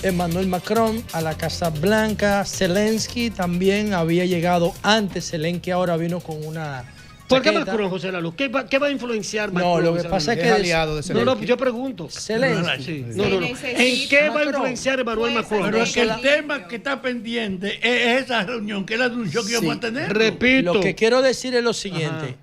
Emmanuel Macron a la Casa Blanca. Zelensky también había llegado antes. Zelensky ahora vino con una ¿Por qué chaqueta. Macron, José Lalu? ¿Qué va a influenciar Macron? No, lo que José pasa es Lalu? que... aliado de Zelensky. No, yo pregunto. Zelensky. Sí. No. ¿En qué va a influenciar Emmanuel Macron? Pero es que el tema que está pendiente es esa reunión que él anunció que íbamos a tener. Repito. Lo que quiero decir es lo siguiente.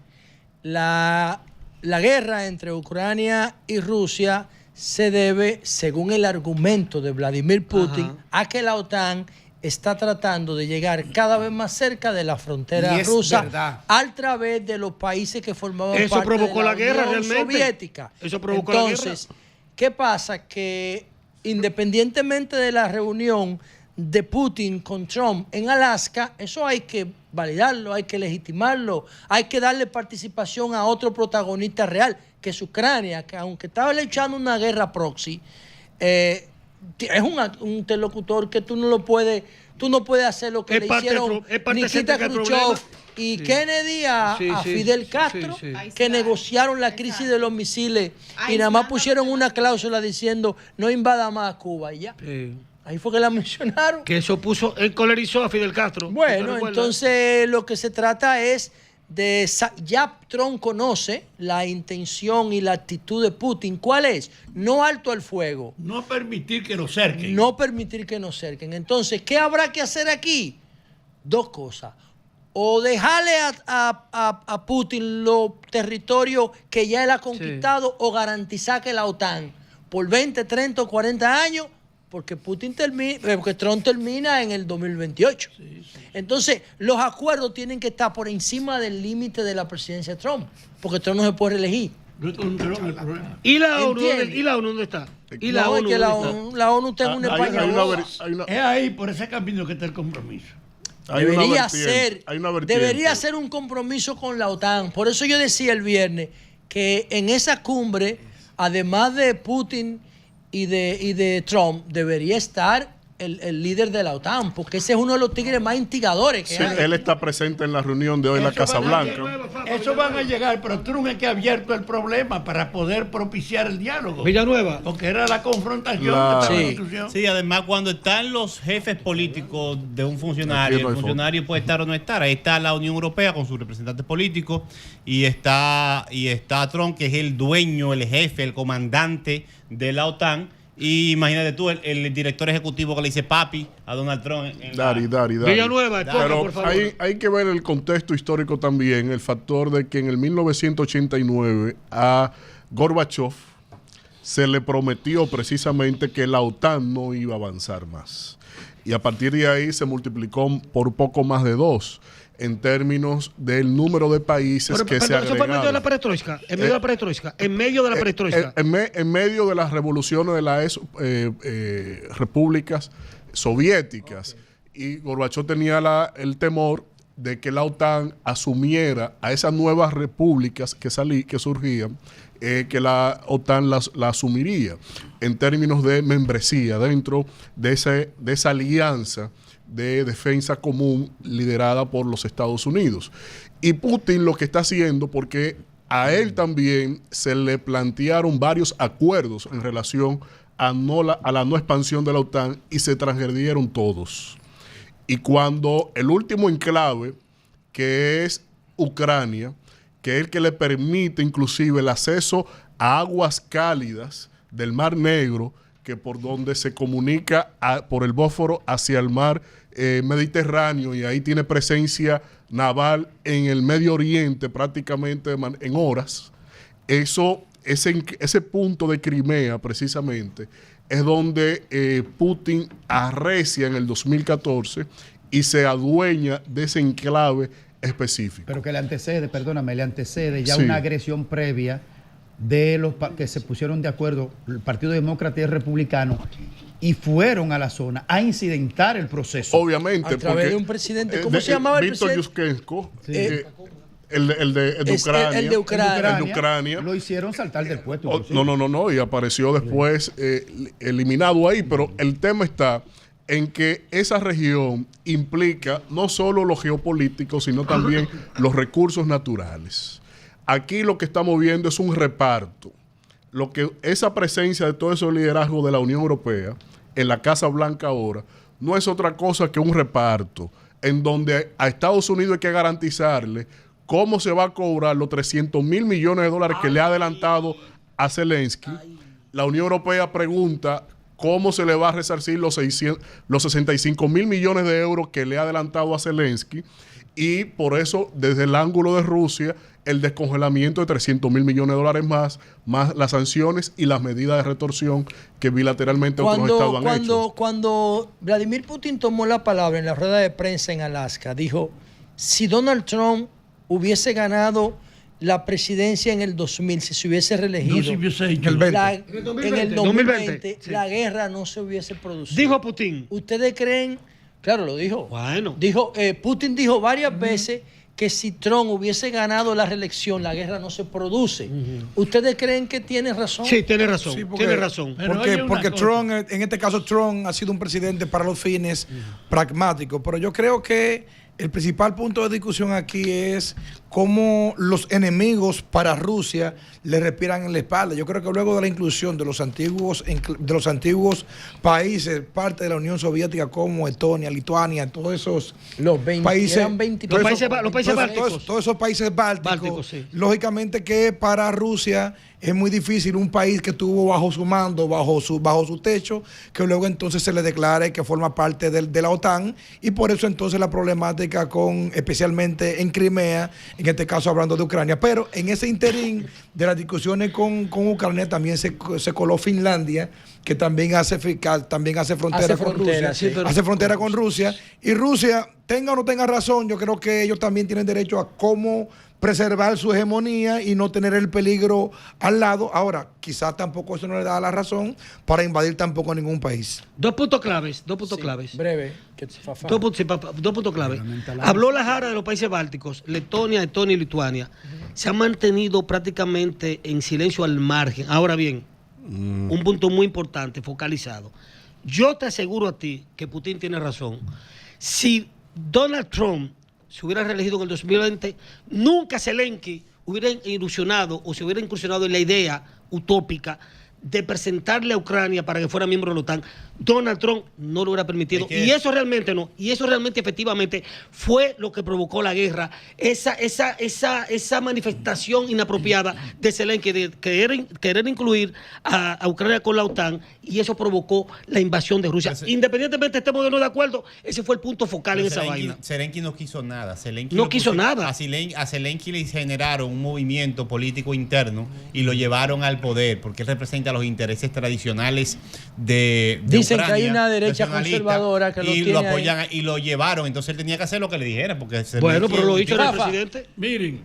La guerra entre Ucrania y Rusia se debe, según el argumento de Vladimir Putin, a que la OTAN está tratando de llegar cada vez más cerca de la frontera rusa a través de los países que formaban parte de la Unión Soviética. Eso provocó la guerra. Entonces, ¿qué pasa? Que independientemente de la reunión de Putin con Trump en Alaska, eso hay que validarlo, hay que legitimarlo, hay que darle participación a otro protagonista real, que es Ucrania, que aunque estaba luchando una guerra proxy, es un interlocutor que tú no puedes hacer lo que le hicieron Nikita Khrushchev y Kennedy a Fidel Castro, que negociaron la crisis de los misiles y nada más pusieron una cláusula diciendo no invada más a Cuba y ya. Ahí fue que la mencionaron. Que eso encolerizó a Fidel Castro. Bueno, entonces lo que se trata es ya Trump conoce la intención y la actitud de Putin. ¿Cuál es? No alto al fuego. No permitir que nos cerquen. No permitir que nos cerquen. Entonces, ¿qué habrá que hacer aquí? Dos cosas. O dejarle a Putin los territorios que ya él ha conquistado, o garantizar que la OTAN por 20, 30 o 40 años, porque Trump termina en el 2028. Entonces, los acuerdos tienen que estar por encima del límite de la presidencia de Trump, porque Trump no se puede reelegir. ¿Y la ONU dónde está? ¿Y la ONU dónde está? La ONU está en un español. Es ahí, por ese camino que está el compromiso. Debería ser un compromiso con la OTAN. Por eso yo decía el viernes que en esa cumbre, además de Putin y de Trump, debería estar el líder de la OTAN, porque ese es uno de los tigres más instigadores que hay. Él está presente en la reunión de hoy en la Casa Blanca. Eso van a llegar, pero Trump es que ha abierto el problema para poder propiciar el diálogo. Villanueva. Porque era la confrontación. Sí, además cuando están los jefes políticos de un funcionario, el funcionario puede estar o no estar. Ahí está la Unión Europea con sus representantes políticos y está Trump, que es el dueño, el jefe, el comandante de la OTAN. Y imagínate tú, el director ejecutivo que le dice papi a Donald Trump. Dari. Villanueva, pero por favor. Hay que ver el contexto histórico también, el factor de que en el 1989 a Gorbachev se le prometió precisamente que la OTAN no iba a avanzar más. Y a partir de ahí se multiplicó por poco más de 2 en términos del número de países que se agregaron. ¿Eso fue en medio de la perestroika? ¿En medio de la perestroika? ¿En medio de la perestroika? En medio de las revoluciones de las repúblicas soviéticas. Y Gorbachev tenía el temor de que la OTAN asumiera a esas nuevas repúblicas que surgían, que la OTAN la asumiría en términos de membresía dentro de esa alianza de defensa común liderada por los Estados Unidos. Y Putin lo que está haciendo, porque a él también se le plantearon varios acuerdos en relación a la no expansión de la OTAN y se transgredieron todos. Y cuando el último enclave, que es Ucrania, que es el que le permite inclusive el acceso a aguas cálidas del Mar Negro, que por donde se comunica por el Bósforo hacia el mar Mediterráneo, y ahí tiene presencia naval en el Medio Oriente prácticamente en horas. Ese punto de Crimea precisamente es donde Putin arrecia en el 2014 y se adueña de ese enclave específico. Pero que le antecede ya una agresión previa de los que se pusieron de acuerdo, el Partido Demócrata y el Republicano, y fueron a la zona a incidentar el proceso. Obviamente. A través de un presidente. ¿Cómo se llamaba el presidente? Víctor Yushchenko. El de Ucrania. Lo hicieron saltar del puesto. No. Y apareció después eliminado ahí. Pero el tema está en que esa región implica no solo lo geopolítico, sino también los recursos naturales. Aquí lo que estamos viendo es un reparto. Esa presencia de todo ese liderazgo de la Unión Europea en la Casa Blanca ahora no es otra cosa que un reparto en donde a Estados Unidos hay que garantizarle cómo se va a cobrar los 300 mil millones de dólares que le ha adelantado a Zelensky. La Unión Europea pregunta cómo se le va a resarcir los 65 mil millones de euros que le ha adelantado a Zelensky, y por eso, desde el ángulo de Rusia, el descongelamiento de 300 mil millones de dólares más las sanciones y las medidas de retorsión que bilateralmente otros estados han hecho. Cuando Vladimir Putin tomó la palabra en la rueda de prensa en Alaska, dijo, si Donald Trump hubiese ganado la presidencia en el 2000, si se hubiese reelegido, No se hubiese hecho. en el 2020 sí. la guerra no se hubiese producido. Dijo Putin. ¿Ustedes creen? Claro, lo dijo. Bueno. Putin dijo varias veces que si Trump hubiese ganado la reelección, la guerra no se produce. ¿Ustedes creen que tiene razón? Sí, tiene razón. Sí, porque- tiene razón. Pero oye, una Porque cosa. Trump, en este caso Trump ha sido un presidente para los fines pragmáticos, pero yo creo que el principal punto de discusión aquí es cómo los enemigos para Rusia le respiran en la espalda. Yo creo que luego de la inclusión de los antiguos países, parte de la Unión Soviética como Estonia, Lituania, todos esos Los 20, países, eran 20 Los países bálticos. todos esos países bálticos, Bálticos, sí. lógicamente que para Rusia es muy difícil un país que estuvo bajo su mando, bajo su techo, que luego entonces se le declare que forma parte de la OTAN, y por eso entonces la problemática especialmente en Crimea, en este caso hablando de Ucrania. Pero en ese interín de las discusiones con Ucrania también se coló Finlandia, que también hace frontera con Rusia. sí. Hace frontera con Rusia. Y Rusia, tenga o no tenga razón, yo creo que ellos también tienen derecho a cómo preservar su hegemonía y no tener el peligro al lado. Ahora, quizás tampoco eso no le da la razón para invadir tampoco ningún país. Dos puntos claves. Breve. Fafá. Dos puntos claves. Habló la Jara de los países bálticos, Letonia, Estonia y Lituania. Se han mantenido prácticamente en silencio al margen. Ahora bien, un punto muy importante, focalizado. Yo te aseguro a ti que Putin tiene razón. Si Donald Trump se hubiera reelegido en el 2020, nunca Zelensky hubiera ilusionado o se hubiera incursionado en la idea utópica de presentarle a Ucrania para que fuera miembro de la OTAN. Donald Trump no lo hubiera permitido. Y eso realmente efectivamente fue lo que provocó la guerra. Esa manifestación inapropiada de Zelensky de querer incluir a Ucrania con la OTAN, y eso provocó la invasión de Rusia. Independientemente estemos de no de acuerdo, ese fue el punto focal en esa vaina. Zelensky no quiso nada. No quiso nada. A Zelensky le generaron un movimiento político interno y lo llevaron al poder porque él representa los intereses tradicionales de Dicen Ucrania, que hay una derecha nacionalista, conservadora que lo y tiene lo ahí. apoyan y lo llevaron. Entonces él tenía que hacer lo que le dijera porque Bueno, pero lo hizo el Rafa. presidente. Miren,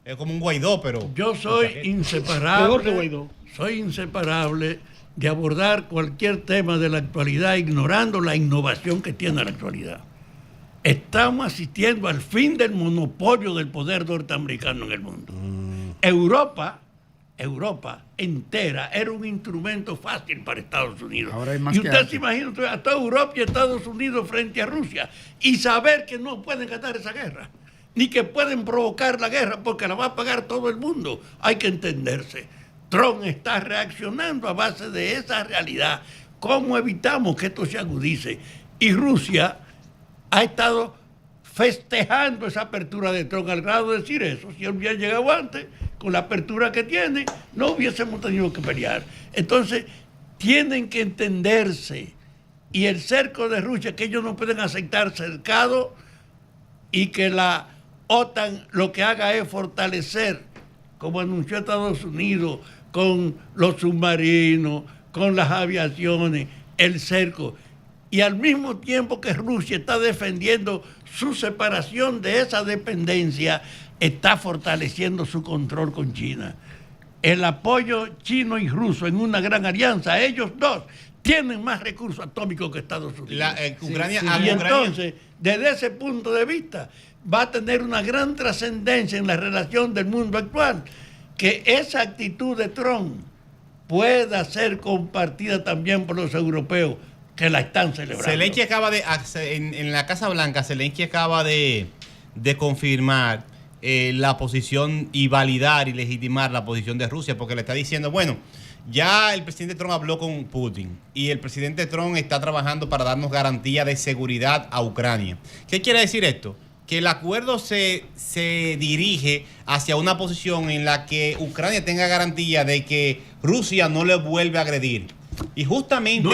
es como un Guaidó, pero yo soy Peor que inseparable. Guaidó. Soy inseparable de abordar cualquier tema de la actualidad ignorando la innovación que tiene la actualidad. Estamos asistiendo al fin del monopolio del poder norteamericano en el mundo. Europa entera era un instrumento fácil para Estados Unidos. Ahora hay más Y que usted antes. se imagina a toda Europa y Estados Unidos frente a Rusia y saber que no pueden ganar esa guerra, ni que pueden provocar la guerra porque la va a pagar todo el mundo. Hay que entenderse. Trump está reaccionando a base de esa realidad. ¿Cómo evitamos que esto se agudice? Y Rusia ha estado festejando esa apertura de Trump al grado de decir eso. Si él hubiera llegado antes, con la apertura que tiene, no hubiésemos tenido que pelear. Entonces, tienen que entenderse. Y el cerco de Rusia, que ellos no pueden aceptar cercado, y que la OTAN lo que haga es fortalecer, como anunció Estados Unidos, con los submarinos, con las aviaciones, el cerco. Y al mismo tiempo que Rusia está defendiendo su separación de esa dependencia, está fortaleciendo su control con China. El apoyo chino y ruso en una gran alianza, ellos dos tienen más recursos atómicos que Estados Unidos. Ucrania, Y entonces, desde ese punto de vista, va a tener una gran trascendencia en la relación del mundo actual, que esa actitud de Trump pueda ser compartida también por los europeos que la están celebrando. Zelensky acaba de, en la Casa Blanca, Zelensky acaba de confirmar la posición y validar y legitimar la posición de Rusia, porque le está diciendo, bueno, Ya el presidente Trump habló con Putin y el presidente Trump está trabajando para darnos garantía de seguridad a Ucrania. ¿Qué quiere decir esto? Que el acuerdo se dirige hacia una posición en la que Ucrania tenga garantía de que Rusia no le vuelve a agredir. Y justamente,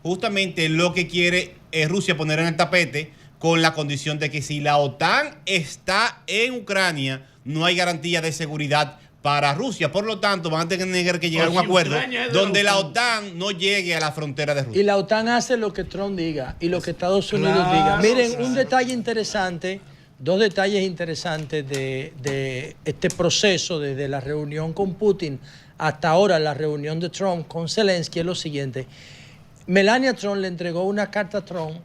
justamente lo que quiere es Rusia poner en el tapete, con la condición de que si la OTAN está en Ucrania, no hay garantía de seguridad para Rusia. Por lo tanto, van a tener que llegar a un acuerdo donde la OTAN no llegue a la frontera de Rusia. Y la OTAN hace lo que Trump diga y lo que Estados Unidos diga. Miren, un detalle interesante, dos detalles interesantes de este proceso desde la reunión con Putin hasta ahora la reunión de Trump con Zelensky es lo siguiente. Melania Trump le entregó una carta a Trump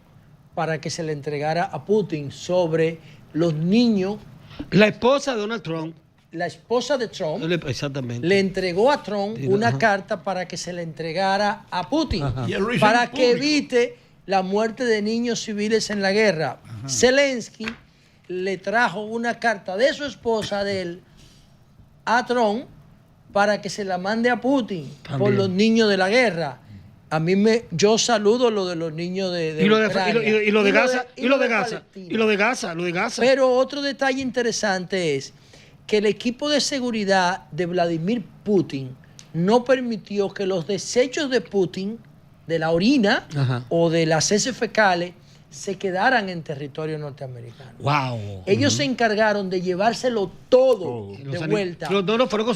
para que se le entregara a Putin sobre los niños. La esposa de Donald Trump. La esposa de Trump exactamente le entregó a Trump una carta para que se le entregara a Putin, para que evite la muerte de niños civiles en la guerra. Zelensky le trajo una carta de su esposa de él a Trump para que se la mande a Putin por los niños de la guerra. Yo saludo lo de los niños de Ucrania. Y lo de Gaza. Y lo de Gaza. Pero otro detalle interesante es que el equipo de seguridad de Vladimir Putin no permitió que los desechos de Putin, de la orina o de las heces fecales, se quedaran en territorio norteamericano. Wow. Ellos se encargaron de llevárselo todo de vuelta. No, fueron con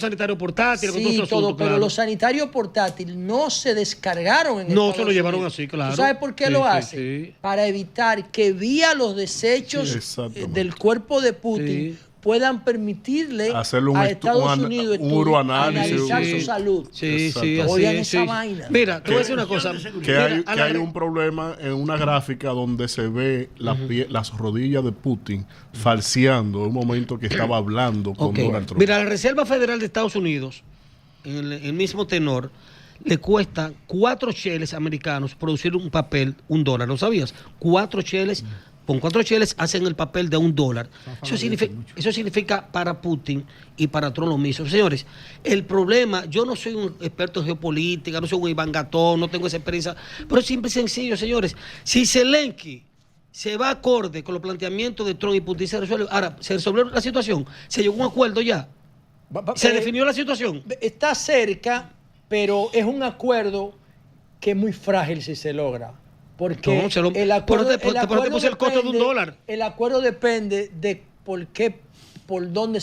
sanitario portátil. Sí, todo, pero los sanitarios portátiles no se descargaron en Estados se lo llevaron Unidos. así, claro. ¿Tú sabes por qué lo hacen? Sí. Para evitar que vía los desechos del cuerpo de Putin puedan permitirle a Estados Unidos analizar su salud. Oigan esa vaina. Mira, te voy a decir una cosa. Que hay un problema en una gráfica donde se ve las rodillas de Putin falseando un momento que estaba hablando con Donald Trump. Mira, la Reserva Federal de Estados Unidos, en el mismo tenor, le cuesta 4 cheles americanos producir un papel, $1. ¿Lo sabías? 4 cheles. Con 4 cheles hacen el papel de $1. Eso significa para Putin y para Trump lo mismo. Señores, el problema, yo no soy un experto en geopolítica, no soy un Iván Gatón, no tengo esa experiencia, pero es simple y sencillo, señores. Si Zelensky se va acorde con los planteamientos de Trump y Putin, se resuelve. Ahora, ¿se resolvió la situación? ¿Se llegó a un acuerdo ya? ¿Se definió la situación? Está cerca, pero es un acuerdo que es muy frágil si se logra. Porque el acuerdo depende de por dónde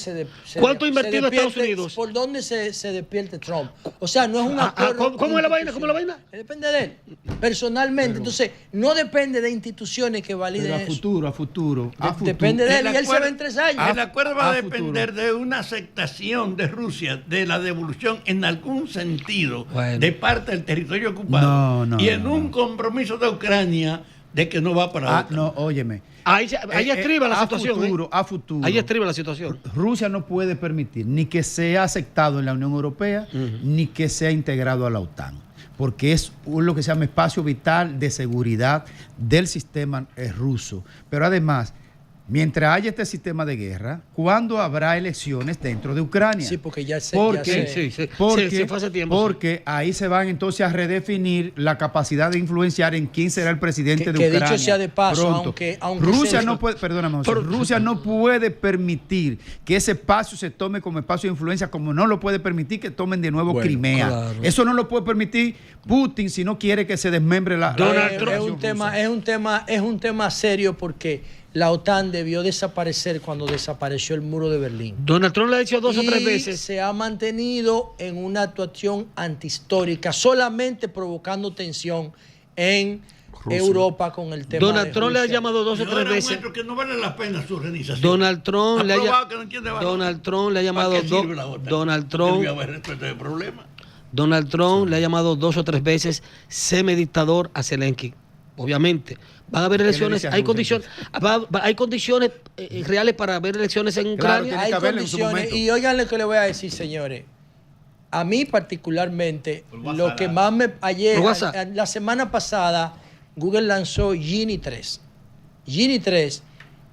¿Cuánto ha invertido Estados Unidos? Por dónde se despierte Trump. O sea, no es un acuerdo. ¿Cómo es la vaina? ¿Cómo es la vaina? Depende de él, personalmente. Entonces, no depende de instituciones que validen eso. A futuro. Depende de él y él se va en 3 años. El acuerdo va a depender de una aceptación de Rusia de la devolución en algún sentido de parte del territorio ocupado y en un compromiso de Ucrania de que no va para óyeme. Ahí estriba la situación. A futuro. Ahí estriba la situación. Rusia no puede permitir ni que sea aceptado en la Unión Europea, ni que sea integrado a la OTAN. Porque es lo que se llama espacio vital de seguridad del sistema ruso. Pero además, mientras haya este sistema de guerra, ¿cuándo habrá elecciones dentro de Ucrania? Sí, porque fue hace tiempo. Porque ahí se van entonces a redefinir la capacidad de influenciar en quién será el presidente de Ucrania. Que dicho sea de paso, aunque Rusia no puede, perdóname, Rusia no puede permitir que ese espacio se tome como espacio de influencia, como no lo puede permitir que tomen de nuevo Crimea. Claro. Eso no lo puede permitir Putin si no quiere que se desmembre la es un tema serio porque la OTAN debió desaparecer cuando desapareció el muro de Berlín. Donald Trump le ha dicho 2 o 3 veces. Se ha mantenido en una actuación antihistórica, solamente provocando tensión en Rusia. Europa con el tema Donald Trump le ha llamado 2 o 3 veces. Que no vale la pena su organización. Donald Trump le ha llamado Donald Trump le ha llamado 2 o 3 veces semidictador a Zelensky. Obviamente, van a haber elecciones, hay condiciones reales para haber elecciones en Ucrania. Hay condiciones, y oigan lo que le voy a decir, señores. A mí particularmente, lo que más la semana pasada, Google lanzó Genie 3. Genie 3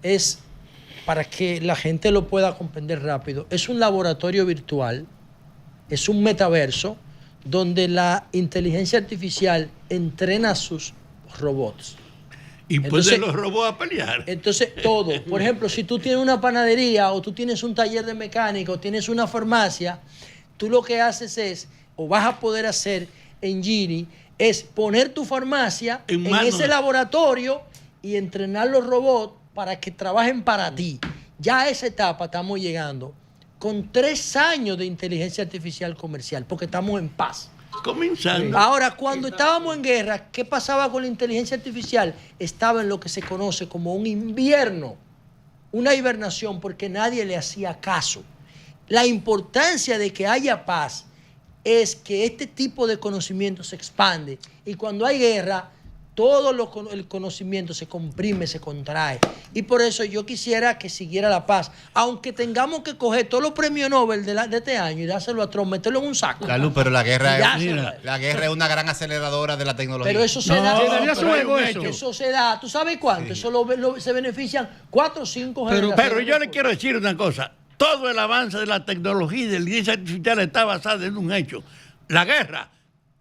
es para que la gente lo pueda comprender rápido, es un laboratorio virtual, es un metaverso donde la inteligencia artificial entrena a sus robots. Y pueden los robots a pelear. Entonces, todo. Por ejemplo, si tú tienes una panadería o tú tienes un taller de mecánica o tienes una farmacia, tú lo que haces es, o vas a poder hacer en Gini, es poner tu farmacia en ese laboratorio y entrenar los robots para que trabajen para ti. Ya a esa etapa estamos llegando con 3 años de inteligencia artificial comercial, porque estamos en paz. Comenzando. Ahora, cuando estábamos en guerra, ¿qué pasaba con la inteligencia artificial? Estaba en lo que se conoce como un invierno, una hibernación, porque nadie le hacía caso. La importancia de que haya paz es que este tipo de conocimiento se expande, y cuando hay guerra, todo el conocimiento se comprime, se contrae. Y por eso yo quisiera que siguiera la paz. Aunque tengamos que coger todos los premios Nobel de este año y dárselo a Trump, meterlo en un saco. Salud, pero la guerra es una gran aceleradora de la tecnología. Pero eso se da. Eso se da. ¿Tú sabes cuánto? Sí. Eso se benefician 4 o 5 generaciones. Pero yo le quiero decir una cosa. Todo el avance de la tecnología y de la inteligencia artificial está basado en un hecho. La guerra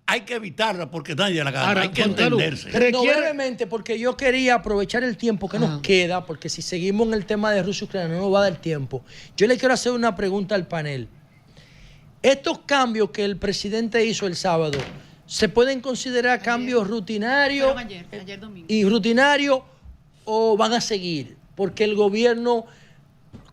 hay que evitarla porque nadie la gana. Hay que entenderse. No, brevemente, porque yo quería aprovechar el tiempo que nos queda, porque si seguimos en el tema de Rusia y Ucrania no nos va a dar tiempo. Yo le quiero hacer una pregunta al panel. Estos cambios que el presidente hizo el sábado, ¿se pueden considerar cambios rutinarios? Ayer domingo. ¿Y rutinarios o van a seguir? Porque el gobierno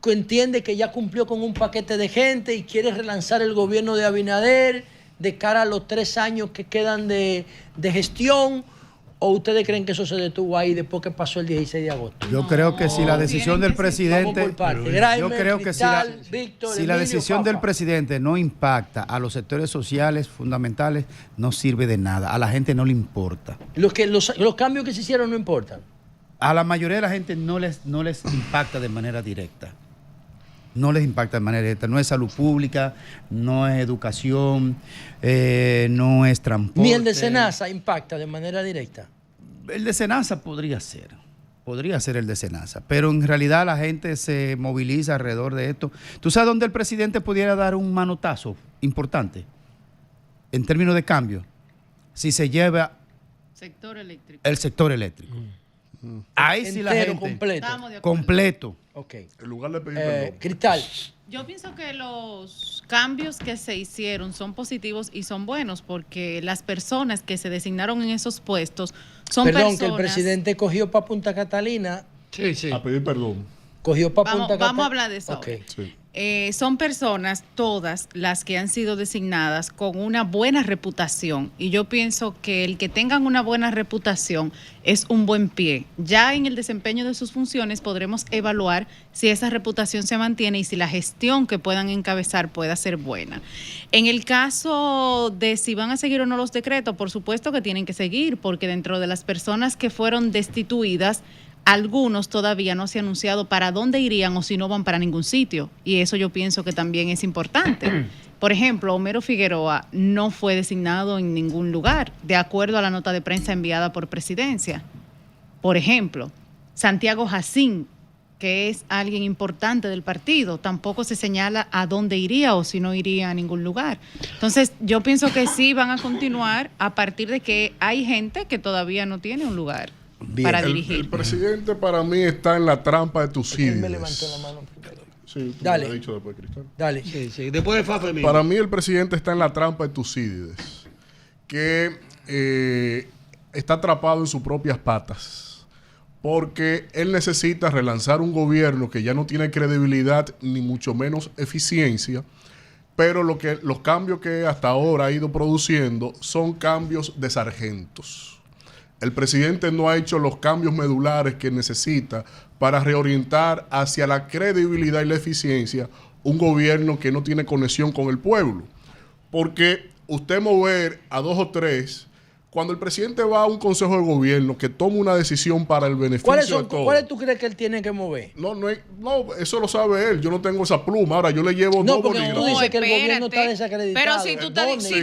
entiende que ya cumplió con un paquete de gente y quiere relanzar el gobierno de Abinader de cara a los 3 años que quedan de gestión, ¿o ustedes creen que eso se detuvo ahí después que pasó el 16 de agosto? Yo creo que si la decisión del presidente, yo creo que si la decisión del presidente no impacta a los sectores sociales fundamentales, no sirve de nada. A la gente no le importa. Los cambios que se hicieron no importan. A la mayoría de la gente no les impacta de manera directa. No les impacta de manera directa. No es salud pública, no es educación, no es transporte. Ni el de Senasa impacta de manera directa. El de Senasa podría ser el de Senasa, pero en realidad la gente se moviliza alrededor de esto. ¿Tú sabes dónde el presidente pudiera dar un manotazo importante en términos de cambio? Si se lleva el sector eléctrico. Ahí sí la gente completo. Okay. En lugar de pedir perdón. Cristal. Yo pienso que los cambios que se hicieron son positivos y son buenos porque las personas que se designaron en esos puestos son personas... que el presidente cogió para Punta Catalina. Sí. A pedir perdón. Cogió para Punta Catalina. Vamos a hablar de eso. Okay. Sí. Son personas, todas las que han sido designadas con una buena reputación. Y yo pienso que el que tengan una buena reputación es un buen pie. Ya en el desempeño de sus funciones podremos evaluar si esa reputación se mantiene y si la gestión que puedan encabezar pueda ser buena. En el caso de si van a seguir o no los decretos, por supuesto que tienen que seguir, porque dentro de las personas que fueron destituidas, algunos todavía no se ha anunciado para dónde irían o si no van para ningún sitio. Y eso yo pienso que también es importante. Por ejemplo, Homero Figueroa no fue designado en ningún lugar, de acuerdo a la nota de prensa enviada por Presidencia. Por ejemplo, Santiago Jacín, que es alguien importante del partido, tampoco se señala a dónde iría o si no iría a ningún lugar. Entonces, yo pienso que sí van a continuar a partir de que hay gente que todavía no tiene un lugar. Bien. Para dirigir. El presidente para mí está en la trampa de Tucídides. Me levantó la mano primero. Sí, tú Dale. me lo has dicho después, Cristal. Dale. Sí. Después de Fafe Para mí el presidente está en la trampa de Tucídides, que está atrapado en sus propias patas, porque él necesita relanzar un gobierno que ya no tiene credibilidad ni mucho menos eficiencia, pero los cambios que hasta ahora ha ido produciendo son cambios de sargentos. El presidente no ha hecho los cambios medulares que necesita para reorientar hacia la credibilidad y la eficiencia un gobierno que no tiene conexión con el pueblo. Porque usted mover a 2 o 3, cuando el presidente va a un consejo de gobierno que toma una decisión para el beneficio de todos. ¿Cuáles tú crees que él tiene que mover? No, eso lo sabe él. Yo no tengo esa pluma. Ahora yo le llevo 2 bolígrafos. Tú dices que el gobierno está desacreditado. Pero si tú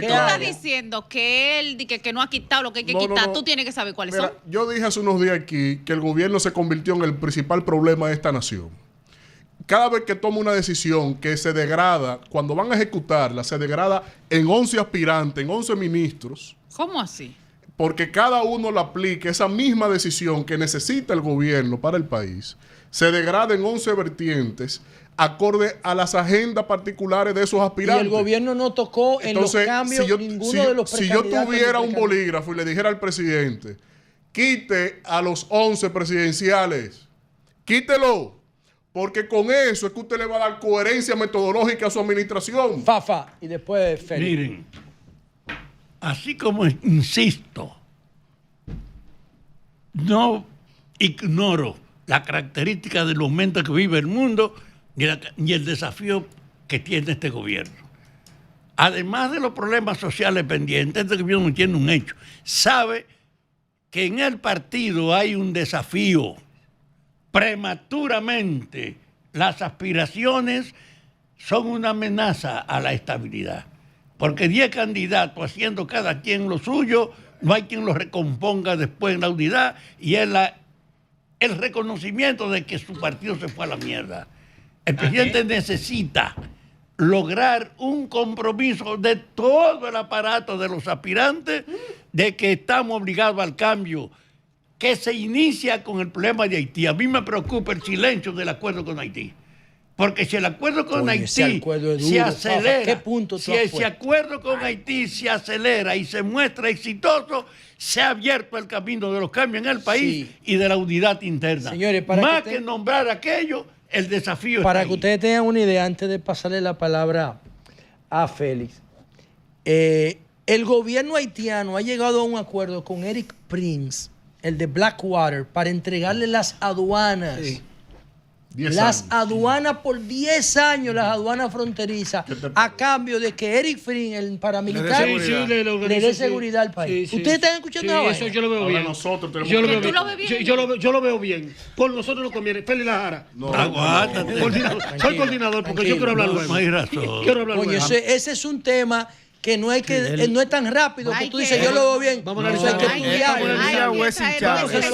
estás diciendo que él que no ha quitado lo que hay que quitar, tú tienes que saber cuáles son. Yo dije hace unos días aquí que el gobierno se convirtió en el principal problema de esta nación. cada vez que toma una decisión que se degrada, cuando van a ejecutarla, se degrada en 11 aspirantes, en 11 ministros. ¿Cómo así? Porque cada uno le aplique esa misma decisión que necesita el gobierno para el país, se degrada en 11 vertientes acorde a las agendas particulares de esos Y aspirantes. el gobierno no tocó en los cambios ninguno de los Si yo precandidatos tuviera ni un bolígrafo y le dijera al presidente, quite a los 11 presidenciales, quítelo, porque con eso es que usted le va a dar coherencia metodológica a su administración. Fafa, y después Félix. Miren, así como insisto, no ignoro la característica del momento que vive el mundo ni el desafío que tiene este gobierno. Además de los problemas sociales pendientes, este gobierno tiene un hecho. Sabe que en el partido hay un desafío. Prematuramente, las aspiraciones son una amenaza a la estabilidad. Porque 10 candidatos haciendo cada quien lo suyo, no hay quien lo recomponga después en la unidad y es el reconocimiento de que su partido se fue a la mierda. El presidente necesita lograr un compromiso de todo el aparato de los aspirantes de que estamos obligados al cambio, que se inicia con el problema de Haití. A mí me preocupa el silencio del acuerdo con Haití. Porque si el acuerdo con Haití se acelera, ¿qué punto si ese acuerdo con Haití se acelera y se muestra exitoso, se ha abierto el camino de los cambios en el país y de la unidad interna. Señores, más que nombrar aquello, el desafío para está que ahí. ustedes tengan una idea, antes de pasarle la palabra a Félix, el gobierno haitiano ha llegado a un acuerdo con Eric Prince, el de Blackwater, para entregarle las aduanas. Sí. Las aduanas por 10 años, las aduanas fronterizas, a cambio de que Eric Prince, el paramilitar, le dé seguridad al país. ¿Ustedes están escuchando ahora? Eso yo lo veo bien. Nosotros tenemos yo lo veo bien. Por nosotros lo conviene. Félix Lajara. No, aguántate. Soy coordinador porque yo quiero hablar luego. No hay razón. Quiero hablar luego. Ese es un tema que no hay que no es tan rápido que tú dices, yo lo veo bien. Vamos a Eso hay que estudiarlo. Eso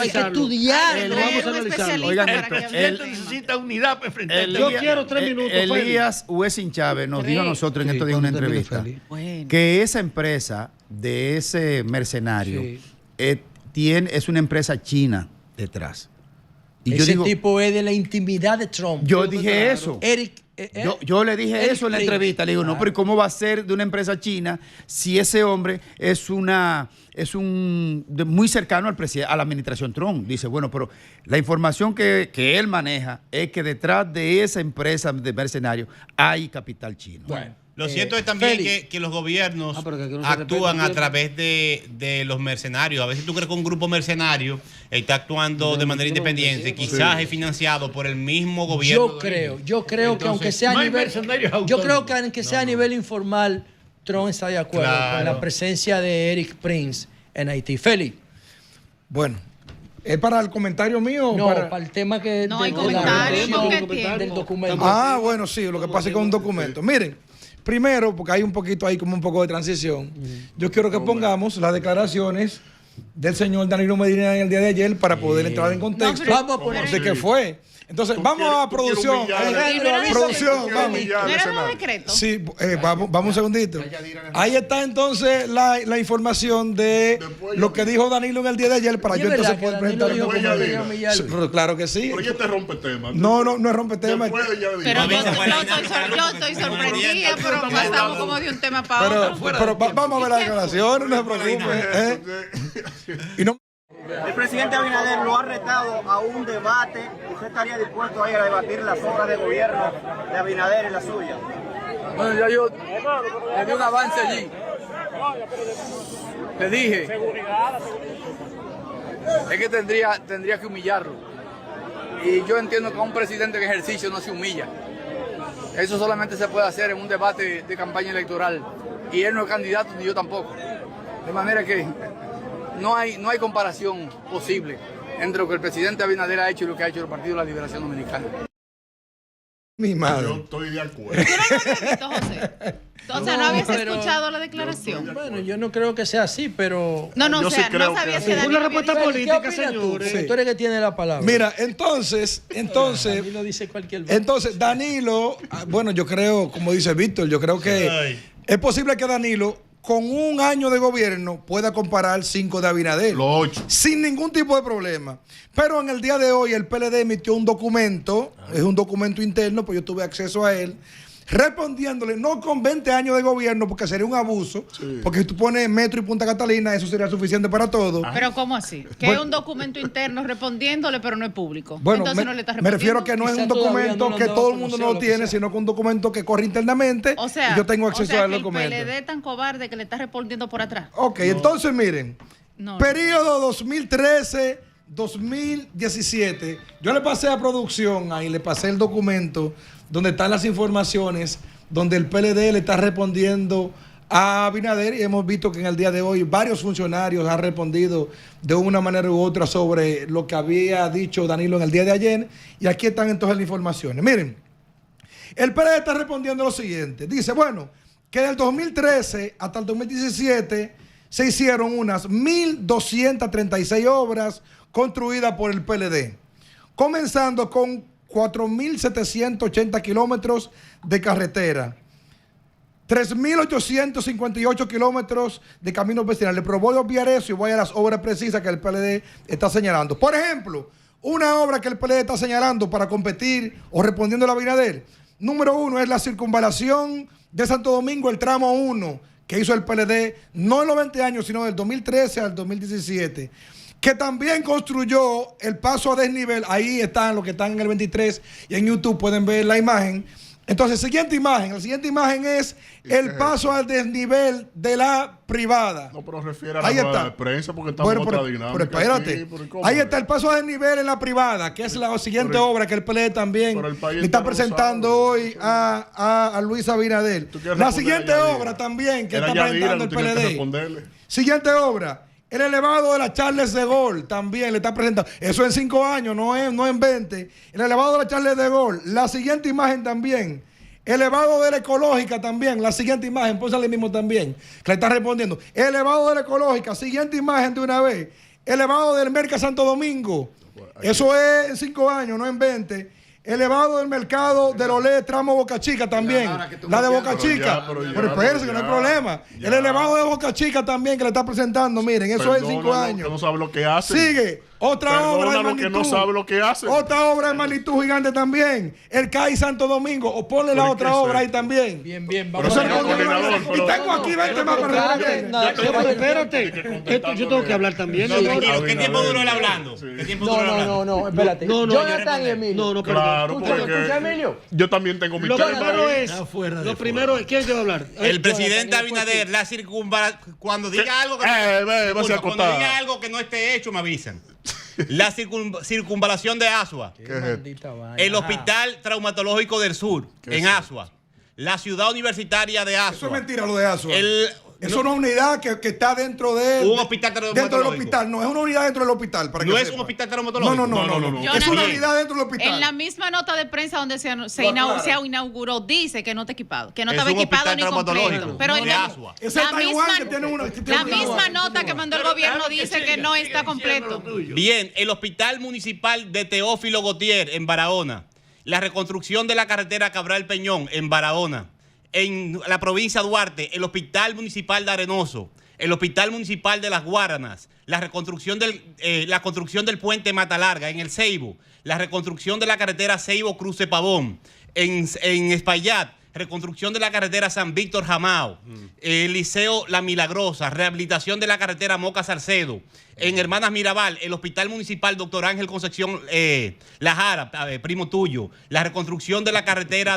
hay que estudiarlo. Vamos a analizarlo. Oigan, El presidente necesita unidad para enfrentar este Yo día. quiero 3 minutos. Elías Huesin Chávez nos dijo a nosotros en estos días en una entrevista que esa empresa de ese mercenario es una empresa china detrás. Y Ese tipo es de la intimidad de Trump. yo dije eso. Eric, Yo le dije Eric eso en la Prince. entrevista. Le digo, no, pero ¿cómo va a ser de una empresa china si ese hombre es muy cercano al presidente, a la administración Trump? Dice, bueno, pero la información que él maneja es que detrás de esa empresa de mercenarios hay capital chino. Bueno, Lo cierto es también Félix. que los gobiernos pero que no se actúan respeta a través de los mercenarios. A veces tú crees que un grupo mercenario está actuando de manera independiente, quizás es financiado por el mismo gobierno. Yo creo que aunque sea a no hay nivel, mercenarios yo creo autónomos. que aunque sea a nivel informal, Trump está de acuerdo con la presencia de Eric Prince en Haití. Félix. Bueno, ¿es para el comentario mío? No, o para el tema que No hay de la comentario, redacción ¿por qué tiempo? del documento. Ah, bueno, sí, lo que pasa es que es un documento. Miren, primero, porque hay un poquito ahí como un poco de transición, yo quiero que pongamos las declaraciones del señor Danilo Medina en el día de ayer para poder entrar en contexto Vamos a poner de qué fue. Entonces, vamos a producción. Producción, vamos. ¿No era los decretos? Sí, vamos un segundito. Ahí está entonces la información de lo que dijo Danilo en el día de ayer para ¿Y yo es entonces verdad poder que Danilo presentar el dijo que documento. no quería humillarlo? Sí, pero claro que sí. Pero ya te rompe el tema. No es rompetema. Pero yo estoy sorprendida, pero pasamos como de un tema para otro. Pero vamos a ver la declaración, no se preocupe. Y no. El presidente Abinader lo ha retado a un debate. ¿Usted estaría dispuesto a ir a debatir las obras de gobierno de Abinader y las suyas? Bueno, ya yo le di un avance allí. Le dije, es que tendría que humillarlo. Y yo entiendo que a un presidente en ejercicio no se humilla. Eso solamente se puede hacer en un debate de campaña electoral. Y él no es candidato, ni yo tampoco. De manera que no hay comparación posible entre lo que el presidente Abinader ha hecho y lo que ha hecho el Partido de la Liberación Dominicana. Mi madre. Yo estoy de acuerdo. ¿Tú no lo habías visto, José? O sea, ¿no habías escuchado la declaración? Bueno, yo no creo que sea así, pero... No, Yo o sí sea, creo no sabías que que sí. Danilo Una respuesta había dicho- política, ¿Qué opinas tú? señores. Porque tú eres que tiene la palabra. Mira, entonces, Danilo dice cualquier cosa. entonces Danilo, bueno, yo creo, como dice Víctor, yo creo que Ay. es posible que Danilo, con un año de gobierno, pueda comparar 5 de Abinader. Los 8. Sin ningún tipo de problema. Pero en el día de hoy el PLD emitió un documento, es un documento interno, pues yo tuve acceso a él, respondiéndole, no con 20 años de gobierno, porque sería un abuso, porque si tú pones Metro y Punta Catalina, eso sería suficiente para todo. Pero ¿cómo así? Que Bueno. es un documento interno respondiéndole, pero no es público. Bueno, Entonces me, no le estás me respondiendo. refiero que no es Quizá un todavía documento no lo que han dado todo a el mundo conocer, no lo que tiene, sea. sino que un documento que corre internamente O sea, y yo tengo acceso que al el documento. PLD es tan cobarde que le está respondiendo por atrás. Ok, entonces miren, No. periodo 2013-2017, yo le pasé a producción, ahí le pasé el documento donde están las informaciones, donde el PLD le está respondiendo a Abinader y hemos visto que en el día de hoy varios funcionarios han respondido de una manera u otra sobre lo que había dicho Danilo en el día de ayer y aquí están entonces las informaciones. Miren, el PLD está respondiendo lo siguiente. Dice, bueno, que del 2013 hasta el 2017 se hicieron unas 1.236 obras construidas por el PLD, comenzando con 4.780 kilómetros de carretera, 3.858 kilómetros de caminos vecinales. Pero voy a obviar eso y voy a las obras precisas que el PLD está señalando. Por ejemplo, una obra que el PLD está señalando para competir o respondiendo a Abinader, número 1 es la circunvalación de Santo Domingo, el tramo 1, que hizo el PLD, no en los 20 años, sino del 2013 al 2017. Que también construyó el paso a desnivel. Ahí están los que están en el 23 y en YouTube pueden ver la imagen. Entonces, la siguiente imagen es el paso al desnivel de la privada. No, pero refiere a la Ahí rueda está. de prensa porque estamos en otra dinámica. Pero espérate. aquí, pero ¿cómo Ahí es? está el paso a desnivel en la privada, que es la siguiente Pero- obra que el PLD también pero el país le está entero lo presentando sabe. hoy a Luis Abinader. ¿Tú quieres La responderle siguiente a Yadira? obra también que Era está Yadira, presentando el tú tienes que PLD. responderle. Siguiente obra. El elevado de la Charles de Gaulle también le está presentando. Eso en 5 años, no en 20. El elevado de la Charles de Gaulle. La siguiente imagen también. Elevado de la Ecológica también. La siguiente imagen, pónsale mismo también. Que le está respondiendo. Elevado de la Ecológica. Siguiente imagen de una vez. Elevado del Merca Santo Domingo. Eso es en 5 años, no en 20. Elevado del mercado de Lolé, tramo Boca Chica también. La de Boca Chica. pero ya, Pero espérense pero que no hay ya, problema. ya. El elevado de Boca Chica también que le está presentando. Miren, eso es en 5 años. Que no sabe lo que hace. Sigue. Otra obra de Perdónalo que magnitud. no sabe lo que hace. Otra obra de magnitud gigante también. El CAI Santo Domingo. O ponle la ¿Pero otra qué es obra ahí esto? también. Bien, bien. Pero Vamos Eso a es señor ver. coordinador, y tengo aquí 20 más para responder. Nada, No, pero espérate. Esto, yo tengo que hablar también. No, señor. tranquilo, ¿qué tiempo duró él hablando? ¿Qué tiempo duró él hablando? No, espérate. No, no, Jonathan y Emilio. No, no, perdón. Claro, Escucha, porque Emilio. yo también tengo mi Lo tema. primero es. fuera de Lo primero es. ¿Quién debe hablar? El presidente Abinader, la cuando diga algo que vas a cuando acotar. diga algo que no esté hecho, me avisan. La circunvalación de Asua, ¿Qué es esto? Maldita vaina. el Hospital Traumatológico del Sur, ¿Qué en es Asua, la Ciudad Universitaria de Asua. Eso es mentira lo de Asua. El- Es una unidad que está dentro de Un hospital dentro del traumatológico. hospital. No, es una unidad dentro del hospital. Para No que es sepa. un hospital traumatológico. No. Es una Jonathan, unidad dentro del hospital. En la misma nota de prensa donde se inauguró, dice que no está equipado, que no Es estaba un equipado hospital ni completo. traumatológico, Pero de en la, Asua. Es la el Taiwán misma, que tiene una. que tiene la una- misma nota que mandó el gobierno dice que no está completo. Bien, el Hospital Municipal de Teófilo Gautier en Barahona, la reconstrucción de la carretera Cabral Peñón en Barahona, en la provincia de Duarte, el Hospital Municipal de Arenoso, el Hospital Municipal de Las Guaranas, la construcción del puente Mata Larga en el Ceibo, la reconstrucción de la carretera Ceibo Cruce Pavón, en Espaillat, reconstrucción de la carretera San Víctor Jamao, el Liceo La Milagrosa, rehabilitación de la carretera Moca Salcedo, en Hermanas Mirabal, el Hospital Municipal Dr. Ángel Concepción La Jara, primo tuyo, la reconstrucción de la carretera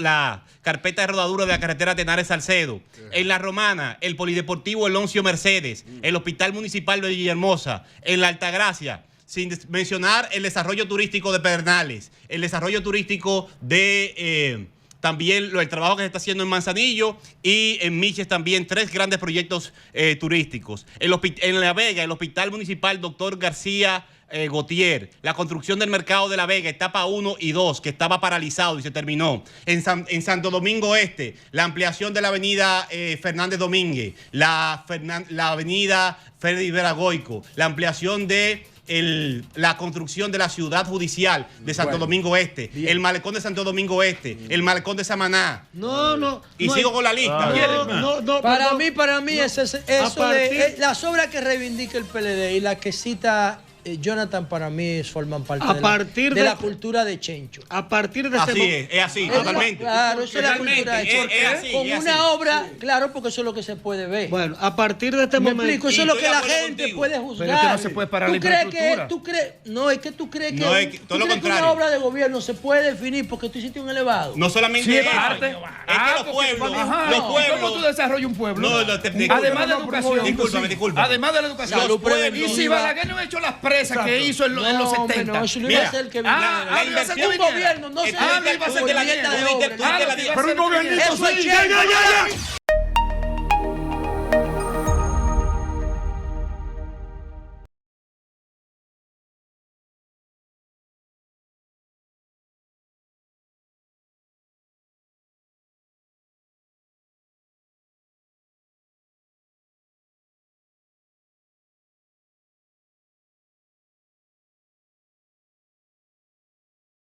la carpeta de rodadura de la carretera Tenares Salcedo, en La Romana, el Polideportivo Eloncio Mercedes, el Hospital Municipal de Villahermosa, en La Altagracia, sin mencionar el desarrollo turístico de Pedernales, el desarrollo turístico de también el trabajo que se está haciendo en Manzanillo y en Miches también 3 grandes proyectos turísticos. En La Vega, el Hospital Municipal Dr. García Gautier, la construcción del mercado de La Vega, etapa 1 y 2, que estaba paralizado y se terminó. En Santo Domingo Este, la ampliación de la avenida Fernández Domínguez, la avenida Freddy Veragoico, la ampliación de la construcción de la ciudad judicial de Santo Domingo Este, el malecón de Santo Domingo Este, el malecón de Samaná. Y sigo con la lista. Para mí eso de las obras que reivindica el PLD y las que cita Jonathan, para mí forman parte de la cultura de Chencho. A partir de es así, totalmente. Claro, eso es la cultura de Chencho. Con una obra, claro, porque eso es lo que se puede ver. Bueno, a partir de este momento. Explico, eso es lo que la gente puede juzgar. Pero es que no se puede parar la infraestructura. No, es que tú crees que, no, es que todo lo contrario. Una obra de gobierno se puede definir porque tú hiciste un elevado. No solamente es que los pueblos. ¿Cómo tú desarrollas un pueblo? Además de la educación. Disculpa. Además de la educación. Y si Balaguer no ha hecho las presas que hizo en los 70. No, eso no iba a ser que un gobierno no se Pero un gobiernito sí.